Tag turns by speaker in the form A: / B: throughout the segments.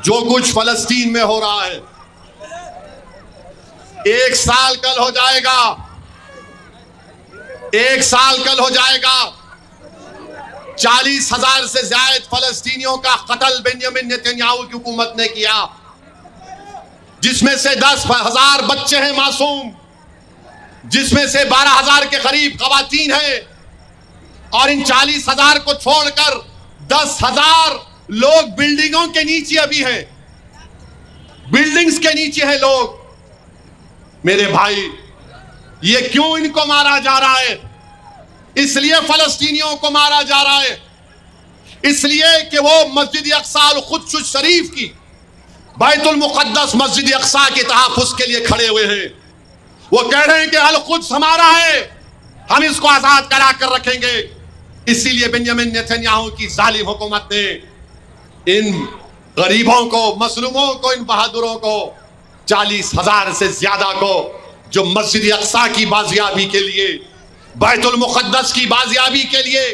A: جو کچھ فلسطین میں ہو رہا ہے، 1 سال کل ہو جائے گا، 1 سال کل ہو جائے گا، 40,000 سے زائد فلسطینیوں کا قتل بنیامین نتنیاہو کی حکومت نے کیا، جس میں سے 10,000 بچے ہیں معصوم، جس میں سے 12,000 کے قریب خواتین ہیں، اور ان 40,000 کو چھوڑ کر 10,000 لوگ بلڈنگوں کے نیچے ابھی ہیں، بلڈنگز کے نیچے ہیں لوگ۔ میرے بھائی، یہ کیوں ان کو مارا جا رہا ہے؟ اس لیے فلسطینیوں کو مارا جا رہا ہے، اس لیے کہ وہ مسجد اقصی القدس شریف کی، بیت المقدس مسجد اقصی کے تحفظ کے لیے کھڑے ہوئے ہیں۔ وہ کہہ رہے ہیں کہ القدس ہمارا ہے، ہم اس کو آزاد کرا کر رکھیں گے۔ اسی لیے بنیامین نتنیاہو کی ظالم حکومت نے ان غریبوں کو، مظلوموں کو، ان بہادروں کو، 40,000 سے زیادہ کو، جو مسجد اقصی کی بازیابی کے لیے، بیت المقدس کی بازیابی کے لیے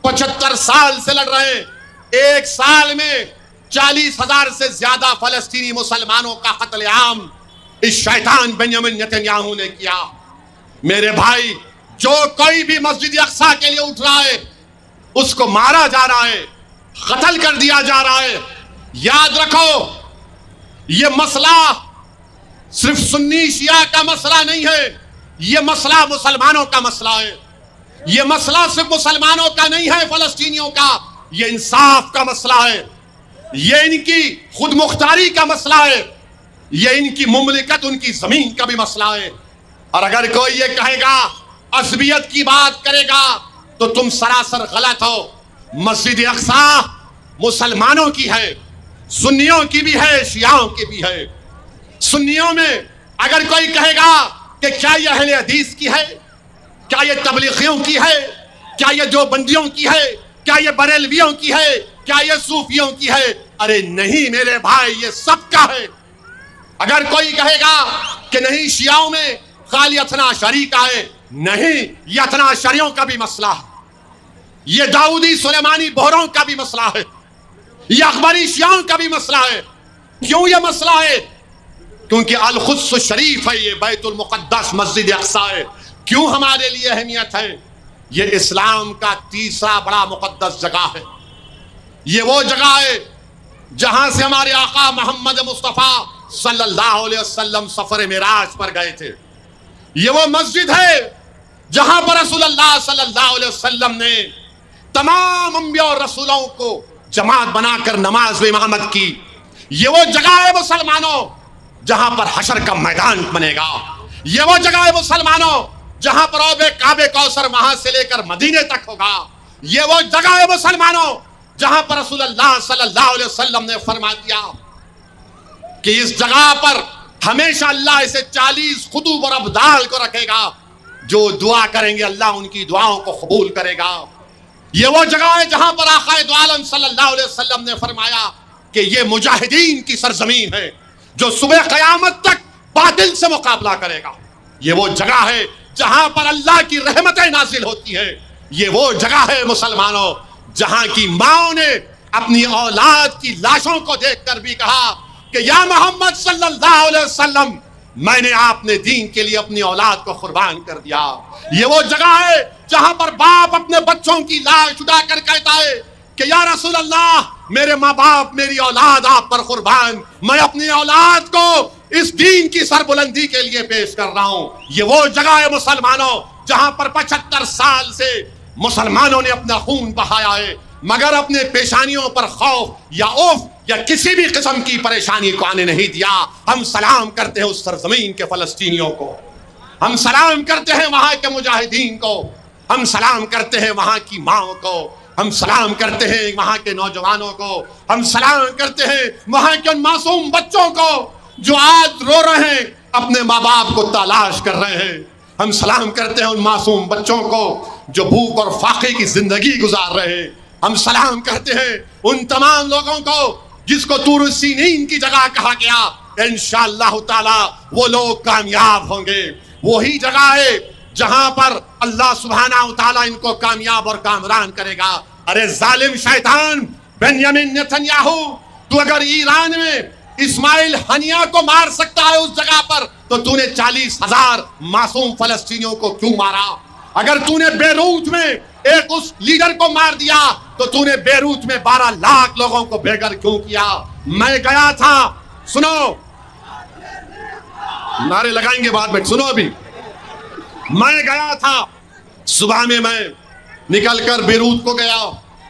A: 75 سال سے لڑ رہے ہیں، 1 سال میں 40,000 سے زیادہ فلسطینی مسلمانوں کا قتل عام اس شیطان بنیامین نتنیاہو نے کیا۔ میرے بھائی، جو کوئی بھی مسجد اقصی کے لیے اٹھ رہا ہے، اس کو مارا جا رہا ہے، قتل کر دیا جا رہا ہے۔ یاد رکھو، یہ مسئلہ صرف سنی شیعہ کا مسئلہ نہیں ہے، یہ مسئلہ مسلمانوں کا مسئلہ ہے۔ یہ مسئلہ صرف مسلمانوں کا نہیں ہے، فلسطینیوں کا، یہ انصاف کا مسئلہ ہے، یہ ان کی خود مختاری کا مسئلہ ہے، یہ ان کی مملکت، ان کی زمین کا بھی مسئلہ ہے۔ اور اگر کوئی یہ کہے گا، عصبیت کی بات کرے گا، تو تم سراسر غلط ہو۔ مسجد اقصی مسلمانوں کی ہے، سنیوں کی بھی ہے، شیعوں کی بھی ہے۔ سنیوں میں اگر کوئی کہے گا کہ کیا یہ اہل حدیث کی ہے، کیا یہ تبلیغیوں کی ہے، کیا یہ دیوبندیوں کی ہے، کیا یہ بریلویوں کی ہے، کیا یہ صوفیوں کی ہے، ارے نہیں میرے بھائی، یہ سب کا ہے۔ اگر کوئی کہے گا کہ نہیں شیعوں میں خالی اثنا عشری کا ہے، نہیں، یہ اثنا عشریوں کا بھی مسئلہ ہے، یہ داؤدی سلیمانی بہروں کا بھی مسئلہ ہے، یہ اکبری شیعوں کا بھی مسئلہ ہے۔ کیوں یہ مسئلہ ہے؟ کیونکہ القدس شریف ہے، یہ بیت المقدس مسجد اقصی ہے۔ کیوں ہمارے لیے اہمیت ہے؟ یہ اسلام کا تیسرا بڑا مقدس جگہ ہے، یہ وہ جگہ ہے جہاں سے ہمارے آقا محمد مصطفیٰ صلی اللہ علیہ وسلم سفر معراج پر گئے تھے، یہ وہ مسجد ہے جہاں پر رسول اللہ صلی اللہ علیہ وسلم نے تمام انبیاء اور رسولوں کو جماعت بنا کر نماز و امامت کی۔ یہ وہ جگہ ہے مسلمانوں جہاں پر حشر کا میدان بنے گا، یہ وہ جگہ ہے مسلمانوں جہاں پر آب کعب کوثر وہاں سے لے کر مدینے تک ہوگا، یہ وہ جگہ ہے مسلمانوں جہاں پر رسول اللہ صلی اللہ علیہ وسلم نے فرما دیا کہ اس جگہ پر ہمیشہ اللہ اسے 40 قطب اور ابدال کو رکھے گا، جو دعا کریں گے اللہ ان کی دعاؤں کو قبول کرے گا۔ یہ وہ جگہ ہے جہاں پر آقا دو عالم صلی اللہ علیہ وسلم نے فرمایا کہ یہ مجاہدین کی سرزمین ہے جو صبح قیامت تک باطل سے مقابلہ کرے گا، یہ وہ جگہ ہے جہاں پر اللہ کی رحمتیں نازل ہوتی ہیں، یہ وہ جگہ ہے مسلمانوں جہاں کی ماں نے اپنی اولاد کی لاشوں کو دیکھ کر بھی کہا کہ یا محمد صلی اللہ علیہ وسلم، میں نے آپ نے دین کے لیے اپنی اولاد کو قربان کر دیا۔ یہ وہ جگہ ہے جہاں پر باپ اپنے بچوں کی لاش اٹھا کر کہتا ہے کہ یا رسول اللہ، میرے ماں باپ، میری اولاد آپ پر قربان، میں اپنی اولاد کو اس دین کی سربلندی کے لیے پیش کر رہا ہوں۔ یہ وہ جگہ ہے مسلمانوں جہاں پر 75 سال سے مسلمانوں نے اپنا خون بہایا ہے، مگر اپنے پیشانیوں پر خوف یا اوف یا کسی بھی قسم کی پریشانی کو آنے نہیں دیا۔ ہم سلام کرتے ہیں اس سرزمین کے فلسطینیوں کو، ہم سلام کرتے ہیں وہاں کے مجاہدین کو، ہم سلام کرتے ہیں وہاں کی ماں کو، ہم سلام کرتے ہیں وہاں کے نوجوانوں کو، ہم سلام کرتے ہیں وہاں کے ان معصوم بچوں کو جو آج رو رہے ہیں، اپنے ماں باپ کو تلاش کر رہے ہیں۔ ہم سلام کرتے ہیں ان معصوم بچوں کو جو بھوک اور فاقے کی زندگی گزار رہے ہیں۔ ہم سلام کرتے ہیں ان تمام لوگوں کو جس کو طور سینین کی جگہ کہا گیا، انشاءاللہ تعالی وہ لوگ کامیاب ہوں گے۔ وہی جگہ ہے جہاں پر اللہ سبحانہ وتعالی ان کو کامیاب اور کامران کرے گا۔ ارے ظالم شیطان بنیامین نتنیاہو، تو اگر ایران میں اسماعیل ہنیا کو مار سکتا ہے اس جگہ پر تو تو نے 40,000 معصوم فلسطینیوں کو کیوں مارا؟ اگر تو نے بیروت میں ایک اس لیڈر کو مار دیا تو تو نے بیروت میں 12 لاکھ لوگوں کو بے گھر کیوں کیا؟ میں گیا تھا، سنو، نعرے لگائیں گے بعد میں، سنو ابھی، میں گیا تھا صبح میں نکل کر بیروت کو گیا.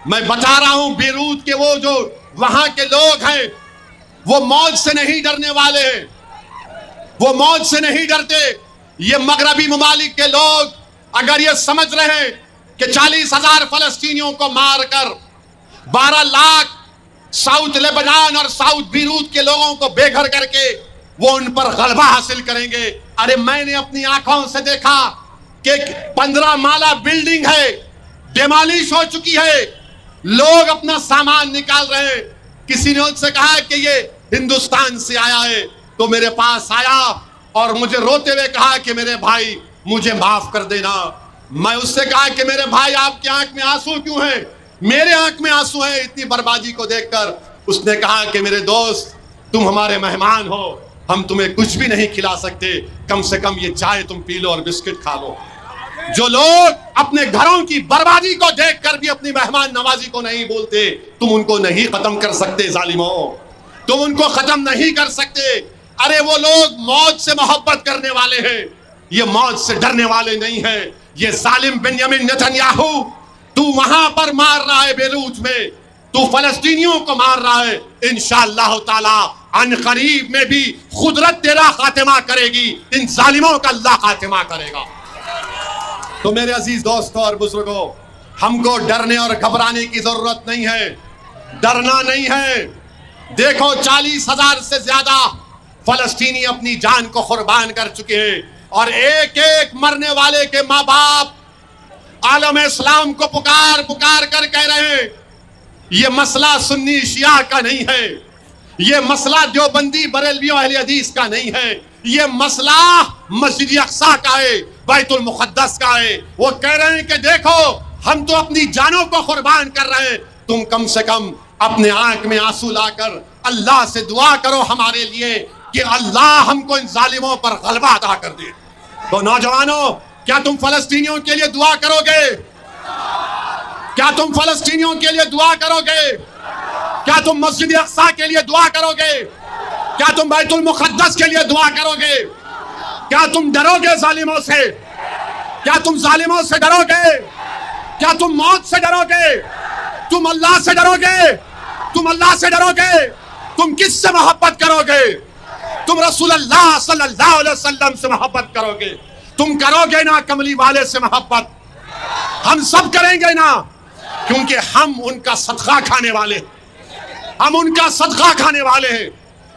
A: میں بتا رہا ہوں بیروت کے وہ جو وہاں کے لوگ ہیں وہ موت سے نہیں ڈرنے والے ہیں، وہ موت سے نہیں ڈرتے. یہ مغربی ممالک کے لوگ اگر یہ سمجھ رہے ہیں کہ 40,000 فلسطینیوں کو مار کر 12 لاکھ ساؤتھ لیبنان اور ساؤتھ بیروت کے لوگوں کو بے گھر کر کے وہ ان پر غلبہ حاصل کریں گے، ارے میں نے اپنی آنکھوں سے دیکھا کہ 15 مالہ بلڈنگ ہے، ڈیمالش ہو چکی ہے، لوگ اپنا سامان نکال رہے ہیں. کسی نے ان سے کہا کہ یہ ہندوستان سے آیا ہے تو میرے پاس آیا اور مجھے روتے ہوئے کہا کہ میرے بھائی مجھے معاف کر دینا. میں اس سے کہا کہ میرے بھائی آپ کی آنکھ میں آنسو کیوں ہیں؟ میرے آنکھ میں آنسو ہیں اتنی بربادی کو دیکھ کر. اس نے کہا کہ میرے دوست تم ہمارے مہمان ہو، ہم تمہیں کچھ بھی نہیں کھلا سکتے، کم سے کم یہ چائے تم پی لو اور بسکٹ کھا لو. جو لوگ اپنے گھروں کی بربادی کو دیکھ کر بھی اپنی مہمان نوازی کو نہیں بولتے، تم ان کو نہیں ختم کر سکتے ظالموں، تم ان کو ختم نہیں کر سکتے. ارے وہ لوگ موت سے محبت کرنے والے ہیں، یہ موت سے ڈرنے والے نہیں ہیں. یہ ظالم بنیامین نتنیاہو تو وہاں پر مار رہا ہے بیروت میں، تو فلسطینیوں کو مار رہا ہے. انشاءاللہ تعالی عن قریب میں بھی قدرت تیرا خاتمہ کرے گی، ان ظالموں کا اللہ خاتمہ کرے گا. تو میرے عزیز دوستوں اور بزرگوں، ہم کو ڈرنے اور گھبرانے کی ضرورت نہیں ہے، ڈرنا نہیں ہے. دیکھو 40,000 سے زیادہ فلسطینی اپنی جان کو قربان کر چکے ہیں اور ایک ایک مرنے والے کے ماں باپ عالم اسلام کو پکار پکار کر کہہ رہے ہیں یہ مسئلہ سنی شیعہ کا نہیں ہے، یہ مسئلہ دیوبندی بریلویوں اہل حدیث کا نہیں ہے، یہ مسئلہ مسجد اقصی کا ہے، بیت المقدس کا ہے. وہ کہہ رہے ہیں کہ دیکھو ہم تو اپنی جانوں کو قربان کر رہے ہیں، تم کم سے کم اپنے آنکھ میں آنسو لا کر اللہ سے دعا کرو ہمارے لیے کہ اللہ ہم کو ان ظالموں پر غلبہ عطا کر دے. تو نوجوانوں، کیا تم فلسطینیوں کے لیے دعا کرو گے؟ کیا تم فلسطینیوں کے لیے دعا کرو گے؟ کیا تم مسجد اقصی کے لیے دعا کرو گے؟ کیا تم بیت المقدس کے لیے دعا کرو گے؟ کیا تم ڈرو گے ظالموں سے؟ کیا تم ظالموں سے ڈرو گے؟ کیا تم موت سے ڈرو گے؟ تم اللہ سے ڈرو گے؟ تم اللہ سے ڈرو گے؟ تم کس سے محبت کرو گے؟ تم رسول اللہ صلی اللہ علیہ وسلم سے محبت کرو گے. تم کرو گے نا کملی والے سے محبت؟ ہم سب کریں گے نا، کیونکہ ہم ان کا صدقہ کھانے والے، ہم ان کا صدقہ کھانے والے ہیں.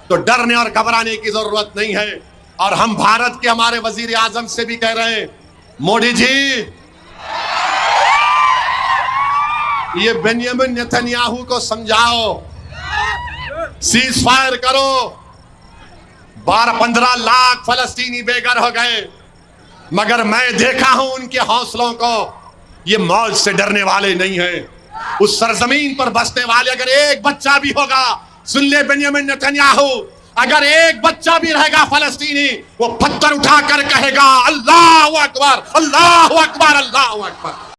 A: تو ڈرنے اور گھبرانے کی ضرورت نہیں ہے. اور ہم بھارت کے ہمارے وزیر اعظم سے بھی کہہ رہے ہیں مودی جی یہ بنیامین نتنیاہو کو سمجھاؤ، سیز فائر کرو. 12-15 لاکھ فلسطینی بے گھر ہو گئے، مگر میں دیکھا ہوں ان کے حوصلوں کو، یہ موت سے ڈرنے والے نہیں ہیں. اس سرزمین پر بسنے والے اگر ایک بچہ بھی ہوگا، سن لے بنیامین نتنیاہو، اگر ایک بچہ بھی رہے گا فلسطینی، وہ پتھر اٹھا کر کہے گا اللہ اکبر اللہ اکبر اللہ اکبر.